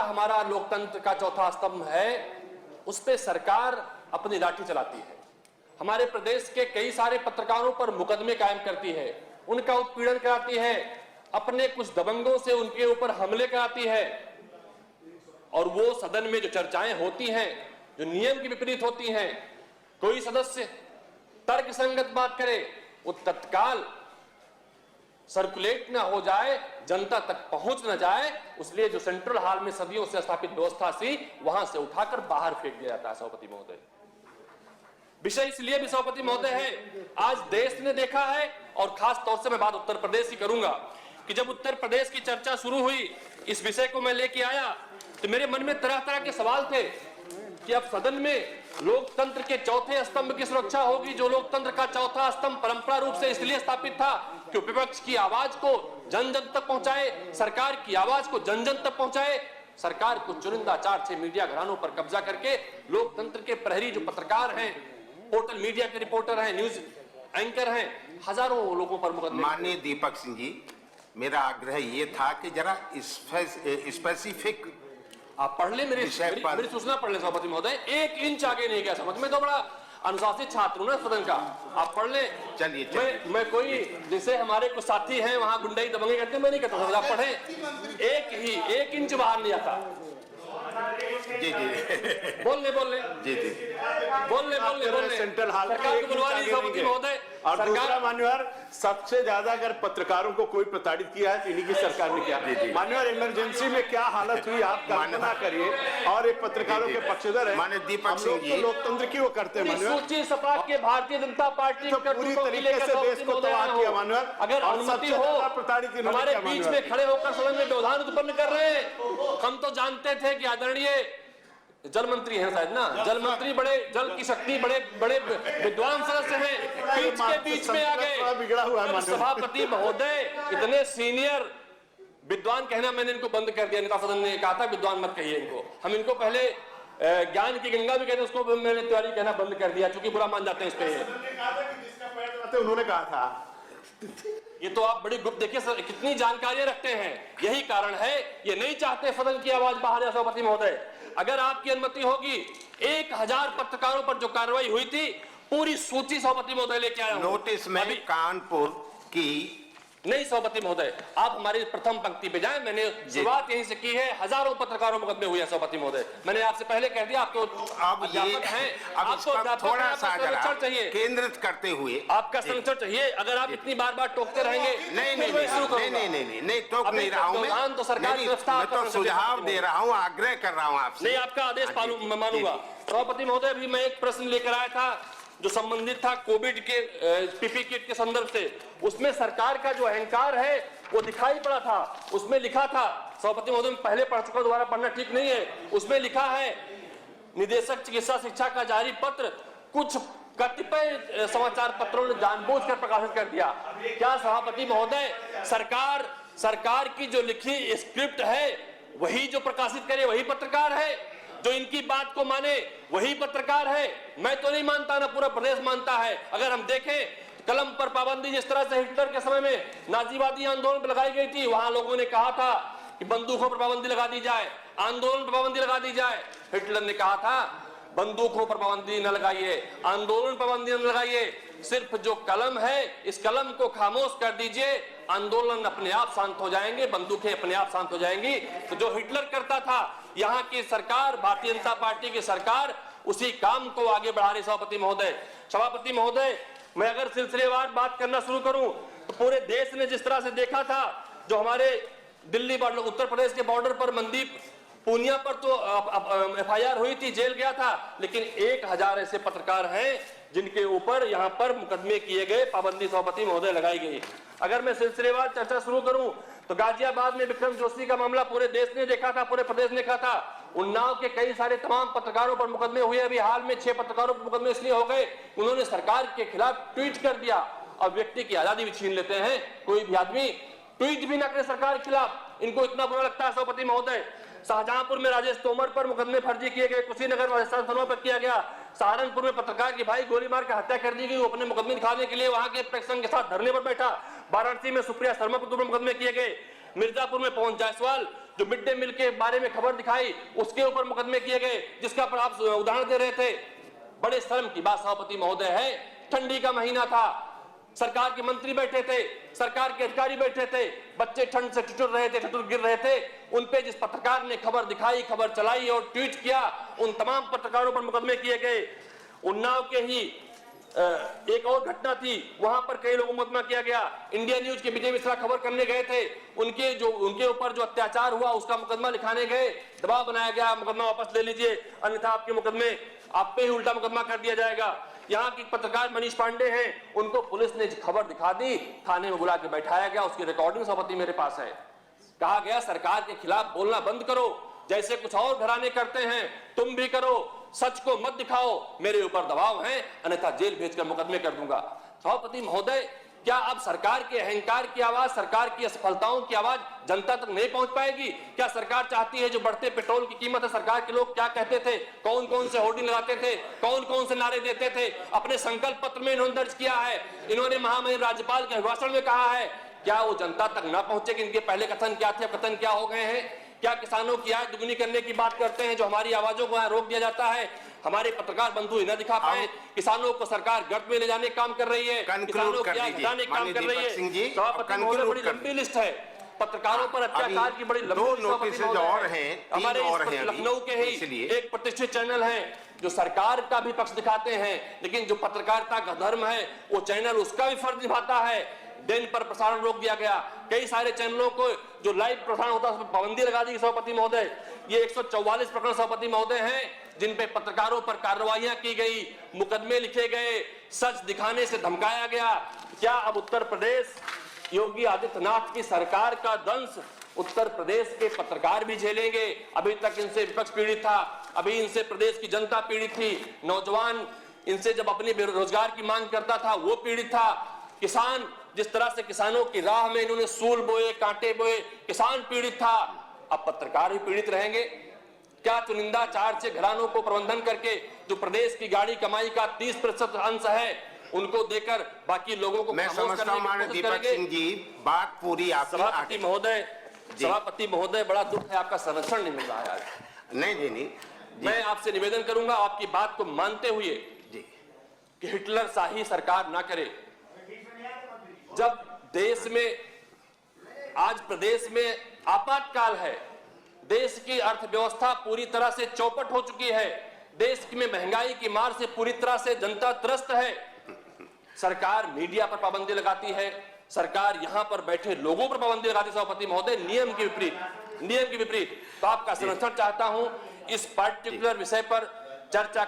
हमारा लोकतंत्र का चौथा स्तंभ है, उस पे सरकार अपनी लाठी चलाती है। हमारे प्रदेश के कई सारे पत्रकारों पर मुकदमे कायम करती है, उनका उत्पीड़न कराती है, अपने कुछ दबंगों से उनके ऊपर हमले कराती है। और वो सदन में जो चर्चाएं होती हैं, जो नियम के विपरीत होती हैं, कोई सदस्य तर्कसंगत बात करे, वो तत्काल सर्कुलेट ना हो जाए, जनता तक पहुंच ना जाए, इसलिए जो सेंट्रल हॉल में सदियों से स्थापित व्यवस्था थी, वहां से उठाकर बाहर फेंक दिया जाता है। सभापति महोदय, विषय इसलिए भी सभापति महोदय है, आज देश ने देखा है, और खास तौर से मैं बात उत्तर प्रदेश की करूंगा, कि जब उत्तर प्रदेश की चर्चा शुरू हुई, इस विषय को मैं लेके आया, तो मेरे मन में तरह तरह के सवाल थे कि अब सदन में लोकतंत्र के चौथे स्तंभ की सुरक्षा होगी, जो लोकतंत्र का चौथा स्तंभ परंपरा रूप से इसलिए स्थापित था कि विपक्ष की आवाज को जन जन तक पहुंचाए, सरकार की आवाज को जन जन तक पहुंचाए। सरकार को चुनिंदा 4-6 मीडिया घरानों पर कब्जा करके लोकतंत्र के प्रहरी जो पत्रकार हैं, पोर्टल मीडिया के रिपोर्टर हैं, न्यूज एंकर हैं, हजारों लोगों पर मुकदमे। माननीय दीपक सिंह जी, मेरा आग्रह ये था कि जरा स्पेसिफिक आप पढ़ ले, मेरी सूचना पढ़ ले सभापति महोदय। 1 इंच आगे नहीं गया समझ में, तो बड़ा अनुशासित छात्र हूं ना सदन का, आप पढ़ ले। चलिए मैं कोई, जैसे हमारे कुछ साथी हैं वहां गुंडाई दबंगे करते, मैं नहीं कहता, आप पढ़े। 1 इंच बाहर नहीं आता। जी जी बोल ले जी जी बोल ले सेंट्रल हॉल सरकार को बुलवा ली सभापति महोदय। और दूसरा मान्यवर, सबसे ज्यादा अगर पत्रकारों को कोई प्रताड़ित किया है तो इन्हीं की सरकार ने किया। मान्यवर, इमरजेंसी में क्या हालत हुई आप कल्पना करिए, और ये पत्रकारों के पक्षधर है। माननीय दीपक सिंह जी, लोकतंत्र की वो करते हैं मान्यवर, सूची सपा के भारतीय जनता पार्टी तो पूरी तरीके से देश को तबाह किया मान्यवर। अगर अनुमति हो, हमारे बीच में खड़े होकर सदन में व्यवधान उत्पन्न कर रहे हैं। हम तो जानते थे कि आदरणीय जल मंत्री हैं शायद ना, जल मंत्री बड़े जल की शक्ति बड़े बड़े विद्वान सदस्य हैं, बीच में आ गए। सभापति महोदय इतने सीनियर विद्वान कहना मैंने इनको बंद कर दिया, नेता सदन ने कहा था विद्वान मत कहिए इनको, हम इनको पहले ज्ञान की गंगा भी कहते, उसको मैंने तिवारी कहना बंद कर दिया, क्योंकि बुरा मान जाते हैं इस पे। उन्होंने कहा था ये तो आप बड़ी गुप्त, देखिए सर कितनी जानकारियां रखते हैं, यही कारण है ये नहीं चाहते सदन की आवाज बाहर है। सभापति महोदय, अगर आपकी अनुमति होगी, 1000 पत्रकारों पर जो कार्रवाई हुई थी, पूरी सूची सभापति महोदय लेके आया हूं। नोटिस में कानपुर की नहीं सभापति महोदय, आप हमारी प्रथम पंक्ति पे जाएं, मैंने शुरुआत यहीं से की है। हजारों पत्रकारों मुकदमे हुए हैं सभापति महोदय, मैंने आपसे पहले कह दिया। आपको अध्यापक हैं, आपको थोड़ा सा संरक्षण चाहिए, केंद्रित करते हुए आपका संरक्षण चाहिए। अगर आप इतनी बार बार टोकते रहेंगे, नहीं टोक नहीं रहा हूं मैं, तो सरकार तो सुझाव दे रहा हूं, आग्रह कर रहा हूं आपसे। नहीं, आपका आदेश मानूंगा। सभापति महोदय, अभी मैं एक प्रश्न लेकर आया था जो संबंधित था कोविड के पीपी किट के संदर्भ से, उसमें सरकार का जो अहंकार है वो दिखाई पड़ा था। उसमें लिखा था, सभापति महोदय मैं पहले पढ़ चुका, दोबारा पढ़ना ठीक नहीं है। उसमें लिखा है, निदेशक चिकित्सा शिक्षा का जारी पत्र कुछ कतिपय समाचार पत्रों ने जानबूझकर प्रकाशित कर दिया। क्या सभापति महोदय, सरकार की जो लिखी स्क्रिप्ट है वही जो प्रकाशित करे वही पत्रकार है? जो इनकी बात को माने वही पत्रकार है? मैं तो नहीं मानता, ना पूरा प्रदेश मानता है। अगर हम देखें कलम पर पाबंदी, जिस तरह से हिटलर के समय में नाजीवादी आंदोलन पर लगाई गई थी, वहां लोगों ने कहा था कि बंदूकों पर पाबंदी लगा दी जाए, आंदोलन पर पाबंदी लगा दी जाए। हिटलर ने कहा था बंदूकों पर पाबंदी न लगाइए, आंदोलन पर पाबंदी न लगाइए, सिर्फ जो कलम है इस कलम को खामोश कर दीजिए, आंदोलन अपने आप शांत हो जाएंगे, बंदूकें अपने आप शांत हो जाएंगी। तो जो हिटलर करता था, यहाँ की सरकार, भारतीय जनता पार्टी की सरकार उसी काम को आगे बढ़ा रही। सभापति महोदय, मैं अगर सिलसिलेवार बात करना शुरू करूं तो पूरे देश ने जिस तरह से देखा था, जो हमारे दिल्ली बॉर्डर, उत्तर प्रदेश के बॉर्डर पर मनदीप पूनिया पर तो एफआईआर हुई थी, जेल गया था, लेकिन 1000 ऐसे पत्रकार हैं जिनके ऊपर यहाँ पर मुकदमे किए गए, पाबंदी सभापति महोदय लगाई गई। अगर मैं सिलसिलेवार चर्चा शुरू करूं तो गाजियाबाद में विक्रम जोशी का मामला पूरे देश ने देखा था, पूरे प्रदेश ने देखा था। उन्नाव के कई सारे तमाम पत्रकारों पर मुकदमे हुए। अभी हाल में 6 पत्रकारों पर मुकदमे इसलिए हो गए, उन्होंने सरकार के खिलाफ ट्वीट कर दिया। अब व्यक्ति की आजादी भी छीन लेते हैं, कोई भी आदमी ट्वीट भी ना करे सरकार के खिलाफ, इनको इतना बुरा लगता है। सभापति महोदय, शाहजहांपुर में राजेश तोमर पर मुकदमे फर्जी किए गए, कुशीनगर राजस्थान पर किया गया, सहारनपुर में पत्रकार की भाई गोली मार कर हत्या कर दी गई, वो अपने मुकदमे दिखाने के लिए वहां के प्रेक्षण के साथ धरने पर बैठा। वाराणसी में सुप्रिया शर्मा पर मुकदमे किए गए, मिर्जापुर में पवन जायसवाल जो मिड डे मील के बारे में खबर दिखाई उसके ऊपर मुकदमे किए गए, जिसका पर आप उदाहरण दे रहे थे। बड़े शर्म की बात सभापति महोदय है, ठंडी का महीना था, सरकार के मंत्री बैठे थे, सरकार के अधिकारी बैठे थे, बच्चे ठंड से ठिठुर रहे थे, ठिठुर गिर रहे थे। उन पे जिस पत्रकार ने खबर दिखाई, खबर चलाई और ट्वीट किया, उन तमाम पत्रकारों पर मुकदमे किए गए। उन्नाव के ही एक और घटना थी, वहां पर कई लोगों को मुकदमा किया गया। इंडिया न्यूज के विजय मिश्रा खबर करने गए थे, उनके ऊपर जो अत्याचार हुआ उसका मुकदमा लिखाने गए, दबाव बनाया गया, मुकदमा वापस ले लीजिए अन्यथा आपके मुकदमे आप पे ही उल्टा मुकदमा कर दिया जाएगा। यहाँ की पत्रकार मनीष पांडे हैं, उनको पुलिस ने खबर दिखा दी, थाने में बुला के बैठाया गया, उसकी रिकॉर्डिंग सभापति मेरे पास है। कहा गया सरकार के खिलाफ बोलना बंद करो, जैसे कुछ और घराने करते हैं तुम भी करो, सच को मत दिखाओ, मेरे ऊपर दबाव है अन्यथा जेल भेजकर मुकदमे कर दूंगा। सभापति महोदय, क्या अब सरकार के अहंकार की आवाज, सरकार की असफलताओं की आवाज जनता तक नहीं पहुंच पाएगी? क्या सरकार चाहती है जो बढ़ते पेट्रोल की कीमत है, सरकार के लोग क्या कहते थे, कौन कौन से होर्डिंग लगाते थे, कौन कौन से नारे देते थे, अपने संकल्प पत्र में इन्होंने दर्ज किया है, इन्होंने महामहिम राज्यपाल के अभिभाषण में कहा है, क्या वो जनता तक ना पहुंचे कि इनके पहले कथन क्या थे, कथन क्या हो गए हैं? क्या किसानों की आय दुगनी करने की बात करते हैं जो हमारी आवाजों को रोक दिया जाता है? हमारे पत्रकार बंधु न दिखा पाए, किसानों को सरकार गर्त में ले जाने काम कर रही है, किसानों की आय घटाने काम कर रही है। सभापति महोदय, बड़ी लंबी लिस्ट है पत्रकारों पर अत्याचार की, बड़ी लंबी नोटिस और हैं, हमारे और हैं लखनऊ के ही एक प्रतिष्ठित चैनल है जो सरकार का भी पक्ष दिखाते हैं, लेकिन जो पत्रकारिता का धर्म है वो चैनल उसका भी फर्ज निभाता है। दिन पर प्रसारण रोक दिया गया, कई सारे चैनलों को जो लाइव प्रसारण होता है उसमें पाबंदी लगा दी सभापति महोदय। ये 144 प्रकरण सभापति महोदय हैं जिन पे पत्रकारों पर कार्रवाइयां की गई, मुकदमे लिखे गए, सच दिखाने से धमकाया गया। क्या अब उत्तर प्रदेश योगी आदित्यनाथ की सरकार का दंश उत्तर प्रदेश के पत्रकार भी झेलेंगे? अभी तक इनसे विपक्ष पीड़ित था, अभी इनसे प्रदेश की जनता पीड़ित थी, नौजवान इनसे जब अपनी बेरोजगार की मांग करता था वो पीड़ित था, किसान जिस तरह से किसानों की राह में इन्होंने सूल बोए, कांटे बोए, किसान पीड़ित था, अब पत्रकार भी पीड़ित रहेंगे? क्या चुनिंदा 4-6 घरानों को प्रबंधन करके जो प्रदेश की गाड़ी कमाई का 30% अंश है उनको देकर बाकी लोगों को मैं समझता हूं माननीय दीपक सिंह जी, बात पूरी आपकी। सभापति महोदय, बड़ा दुख है आपका संरक्षण नहीं मिल रहा है आज। नहीं, मैं आपसे निवेदन करूंगा आपकी बात को मानते हुए कि हिटलर शाही सरकार ना करे। जब देश में आज प्रदेश में आपातकाल है, देश की अर्थव्यवस्था पूरी तरह से चौपट हो चुकी है, देश में महंगाई की मार से पूरी तरह से जनता त्रस्त है, सरकार मीडिया पर पाबंदी लगाती है, सरकार यहां पर बैठे लोगों पर पाबंदी लगाती है सभापति महोदय, नियम के विपरीत। तो आपका संरक्षण चाहता हूं, इस पार्टिकुलर विषय पर चर्चा